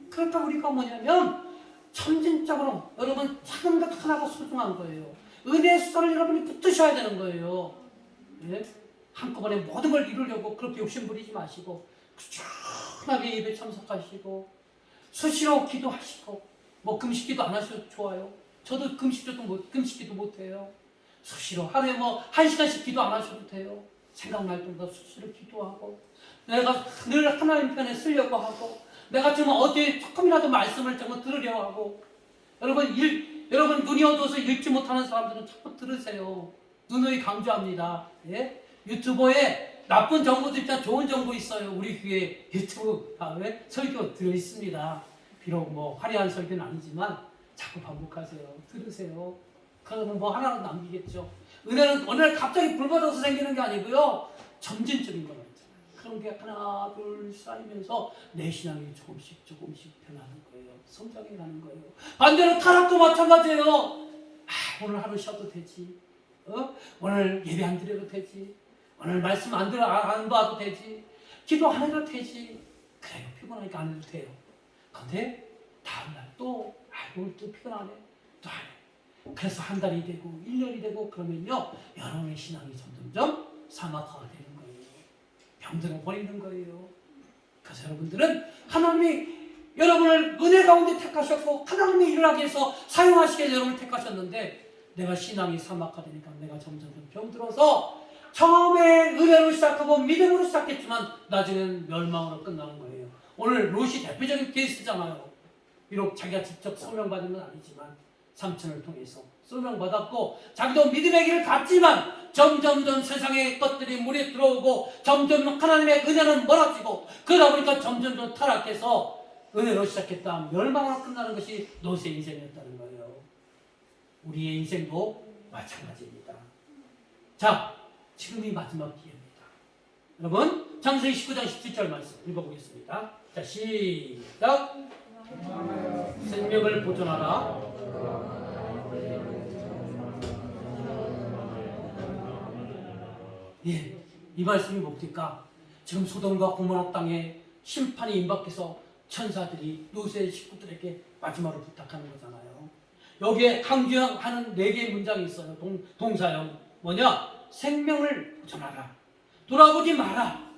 그러니까 우리가 뭐냐면 점진적으로 여러분 작은 것 하나가 소중한 거예요. 은혜의 수단을 여러분이 붙드셔야 되는 거예요. 예? 한꺼번에 모든 걸 이루려고 그렇게 욕심부리지 마시고 꾸준하게 예배 참석하시고 수시로 기도하시고, 뭐 금식기도 안 하셔도 좋아요. 저도 금식기도 못해요. 수시로 하루에 뭐 1시간씩 기도 안 하셔도 돼요. 생각날 때마다 수시로 기도하고, 내가 늘 하나님 편에 쓰려고 하고, 내가 좀 어디에 조금이라도 말씀을 좀 들으려고 하고. 여러분 눈이 어두워서 읽지 못하는 사람들은 자꾸 들으세요. 누누이 강조합니다. 예? 유튜버에 나쁜 정보도 있지만 좋은 정보 있어요. 우리 교회 유튜브 다음에 설교 들어있습니다. 비록 뭐 화려한 설교는 아니지만 자꾸 반복하세요. 들으세요. 그러면 뭐 하나는 남기겠죠. 은혜는 어느 날 갑자기 불 받아서 생기는 게 아니고요, 점진적인 거가 있잖아요. 그런 게 하나 둘 쌓이면서 내 신앙이 조금씩 변하는 거예요. 성장해 가는 거예요. 반대로 타락도 마찬가지예요. 오늘 하루 쉬어도 되지. 오늘 예배 안 드려도 되지. 오늘 말씀 안 봐도 되지. 기도 안 해도 되지. 그래요. 피곤하니까 안 해도 돼요. 근데 다음날 또 오늘 또 피곤하네. 또 안 해. 그래서 한 달이 되고 1년이 되고 그러면요, 여러분의 신앙이 점점점 사막화가 되는 거예요. 병들어 버리는 거예요. 그래서 여러분들은 하나님이 여러분을 은혜 가운데 택하셨고 하나님이 일을 하기 위해서 사용하시기 위해서 여러분을 택하셨는데, 내가 신앙이 사막화되니까 내가 점점점 병들어서 처음에 은혜로 시작하고 믿음으로 시작했지만 나중에는 멸망으로 끝나는 거예요. 오늘 롯이 대표적인 케이스잖아요. 비록 자기가 직접 소명받은 건 아니지만 삼촌을 통해서 소명받았고 자기도 믿음의 길을 갔지만 점점점 세상의 것들이 물에 들어오고 점점 하나님의 은혜는 멀어지고, 그러다 보니까 점점점 타락해서 은혜로 시작했다 멸망으로 끝나는 것이 롯의 인생이었다는 거예요. 우리의 인생도 마찬가지입니다. 자, 지금이 마지막 기회입니다. 여러분, 창세기 19장 17절 말씀 읽어보겠습니다. 자, 시작. 생명을 보존하라. 예, 이 말씀이 뭡니까? 지금 소돔과 고모라 땅에 심판이 임박해서 천사들이 롯의 식구들에게 마지막으로 부탁하는 거잖아요. 여기에 강조하는 4개의 문장이 있어요. 동사형. 뭐냐? 생명을 보존하라. 돌아보지 마라.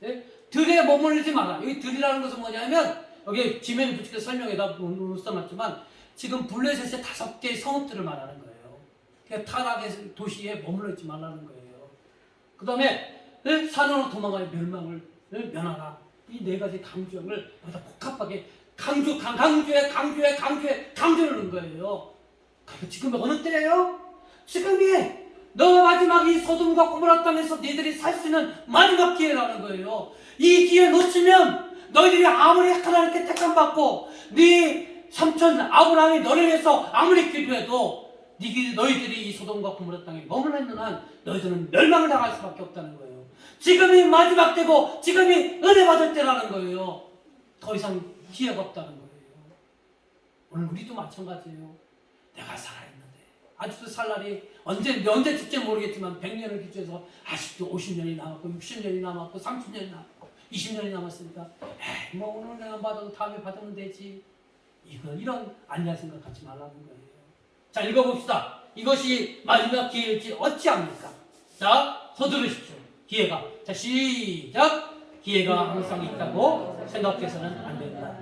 예? 들에 머물지 마라. 여기 들이라는 것은 뭐냐면, 여기 지면에 붙이게 설명에다 써놨지만 지금 블레셋의 5개의 성읍들을 말하는 거예요. 그러니까 타락의 도시에 머물러 있지 말라는 거예요. 그 다음에 산으로 도망가야 멸망을 면하라. 이 4가지 강조형을 여기다 복합하게 강조를 넣은 거예요. 지금 어느 때예요? 지금이 너 마지막 이 소돔과 고모라 땅에서 너희들이 살 수 있는 마지막 기회라는 거예요. 이 기회 놓치면 너희들이 아무리 하나님께 택함받고 네 삼촌 아브라함이 너를 위해서 아무리 기도해도 너희들이 이 소돔과 고모라 땅에 머물러 있는 한 너희들은 멸망을 당할 수밖에 없다는 거예요. 지금이 마지막 때고 지금이 은혜 받을 때라는 거예요. 더 이상 기회가 없다는 거예요. 오늘 우리도 마찬가지예요. 내가 살아있는데 아직도 살 날이 언제 죽지 모르겠지만 100년을 기초해서 아직도 50년이 남았고 60년이 남았고 30년이 남았고 20년이 남았으니까 에이 뭐 오늘 내가 받아도 다음에 받으면 되지. 이런 안일한 생각하지 말라는 거예요. 자, 읽어봅시다. 이것이 마지막 기회일지 어찌합니까? 자, 서두르십시오. 기회가. 자, 시작. 기회가 항상 있다고 생각해서는 안 된다.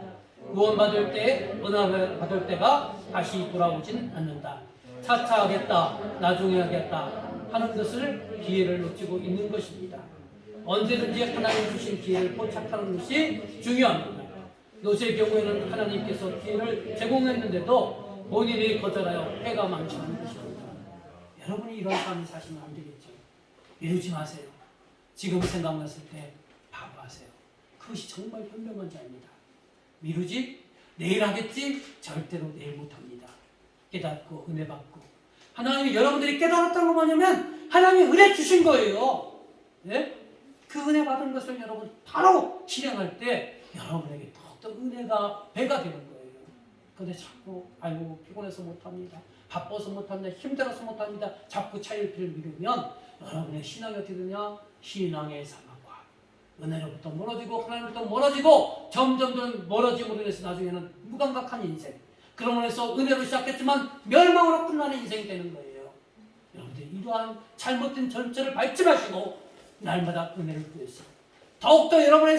구원받을 때, 은혜 받을 때가 다시 돌아오진 않는다. 차차 하겠다, 나중에 하겠다 하는 것을 기회를 놓치고 있는 것입니다. 언제든지 하나님 주신 기회를 포착하는 것이 중요합니다. 롯의 경우에는 하나님께서 기회를 제공했는데도 본인이 거절하여 해가 망치는 것입니다. 여러분이 이런 삶을 사시면 안 되겠죠. 미루지 마세요. 지금 생각났을 때 바로 하세요. 그것이 정말 현명한 자입니다. 미루지? 내일 하겠지? 절대로 내일 못합니다. 깨닫고 은혜 받고. 하나님이 여러분들이 깨달았다는 거 뭐냐면 하나님이 은혜 주신 거예요. 네? 그 은혜 받은 것을 여러분 바로 실행할 때 여러분에게 더욱더 은혜가 배가 되는 거예요. 근데 자꾸 아이고 피곤해서 못합니다. 바빠서 못합니다. 힘들어서 못합니다. 자꾸 차일피를 미루면 여러분의 신앙이 어떻게 되냐? 신앙의 사막과 은혜로부터 멀어지고 하나님로부터 멀어지고 점점 멀어짐으로 인해서 나중에는 무감각한 인생. 그러므로 해서 은혜로 시작했지만 멸망으로 끝나는 인생이 되는 거예요. 여러분들 이러한 잘못된 전철을 밟지 마시고 날마다 은혜를 구해서 더욱더 여러분의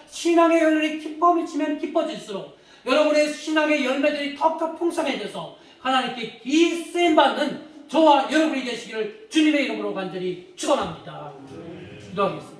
신앙의 열매이 기뻐미치면 기뻐질수록 여러분의 신앙의 열매들이 더욱더 풍성해져서 하나님께 기쓰임받는 저와 여러분이 되시기를 주님의 이름으로 간절히 축원합니다. 기도하겠습니다.